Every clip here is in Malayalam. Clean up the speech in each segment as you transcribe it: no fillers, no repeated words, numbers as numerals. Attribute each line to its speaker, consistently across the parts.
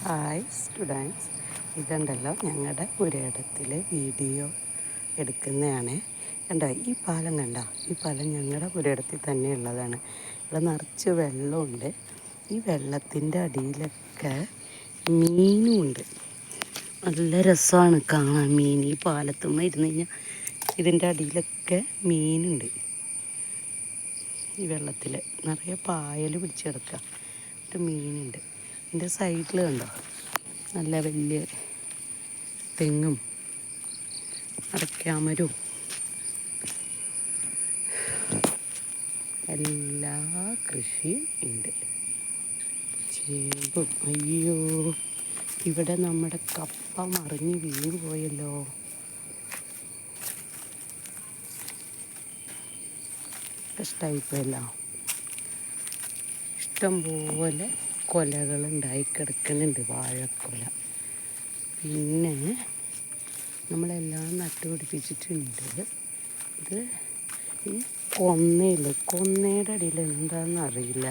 Speaker 1: ഹായ് സ്റ്റുഡൻസ്, ഇതുണ്ടല്ലോ ഞങ്ങളുടെ പുരയിടത്തിൽ വീഡിയോ എടുക്കുന്നതാണ്. കണ്ടോ ഈ പാലം കണ്ടോ? ഈ പാലം ഞങ്ങളുടെ പുരയിടത്തിൽ തന്നെ ഉള്ളതാണ്. ഇവിടെ നിറച്ച് വെള്ളമുണ്ട്. ഈ വെള്ളത്തിൻ്റെ അടിയിലൊക്കെ മീനുമുണ്ട്. നല്ല രസമാണ് കാണാൻ മീൻ. ഈ പാലത്തുമ്മ ഇരുന്ന് കഴിഞ്ഞാൽ ഇതിൻ്റെ അടിയിലൊക്കെ മീനുണ്ട്. ഈ വെള്ളത്തിൽ നിറയെ പായൽ പിടിച്ച് കിടക്കുക. ഒരു മീനുണ്ട്. ഇതിൻ്റെ സൈഡിൽ കണ്ടോ നല്ല വലിയ തെങ്ങും അടയ്ക്കാമരവും എല്ലാ കൃഷിയും ഉണ്ട്. ചേമ്പും. അയ്യോ, ഇവിടെ നമ്മുടെ കപ്പ മറിഞ്ഞ് വീണ് പോയല്ലോ. കഷ്ടമായിപ്പോയല്ലോ. ഇഷ്ടംപോലെ കൊലകൾ ഉണ്ടായി കിടക്കുന്നുണ്ട്, വാഴക്കൊല. പിന്നെ നമ്മളെല്ലാം നട്ടുപിടിപ്പിച്ചിട്ടുണ്ട്. ഇത് ഈ കൊന്നയുടെ അടിയിൽ എന്താണെന്ന് അറിയില്ല.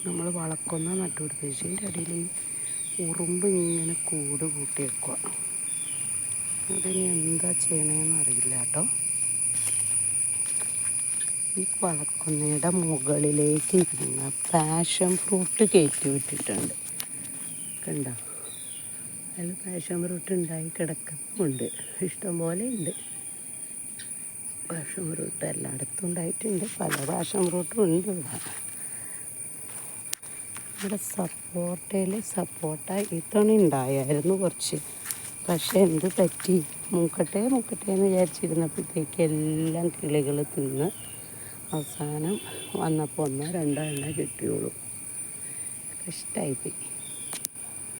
Speaker 1: നമ്മൾ വളക്കൊന്ന നട്ടുപിടിപ്പിച്ചതിൻ്റെ അടിയിൽ ഉറുമ്പ് ഇങ്ങനെ കൂട് കൂട്ടി വെക്കുക. അതിന് എന്താ ചെയ്യണമെന്ന് അറിയില്ല കേട്ടോ. ഈ വളക്കൊന്നയുടെ മുകളിലേക്ക് ഇരുന്ന പാഷൻ ഫ്രൂട്ട് കയറ്റി വിട്ടിട്ടുണ്ട്. കണ്ടോ? അതിൽ പാഷൻ ഫ്രൂട്ട് ഉണ്ടായി കിടക്കുന്നുണ്ട്. ഇഷ്ടംപോലെ ഉണ്ട് പാഷൻ ഫ്രൂട്ട്. എല്ലായിടത്തും ഉണ്ടായിട്ടുണ്ട്. പല പാഷൻ ഫ്രൂട്ടും ഉണ്ട് ഇവിടെ. സപ്പോട്ട ഇത്തവണ ഉണ്ടായിരുന്നു കുറച്ച്. പക്ഷേ എന്ത് പറ്റി, മൂക്കട്ടെ എന്ന് വിചാരിച്ചിരുന്നപ്പോഴത്തേക്ക് എല്ലാം കിളികൾ തിന്ന് അവസാനം വന്നപ്പോൾ 1-2 എണ്ണ കിട്ടിയുള്ളൂ. കഷ്ടമായിപ്പോയി.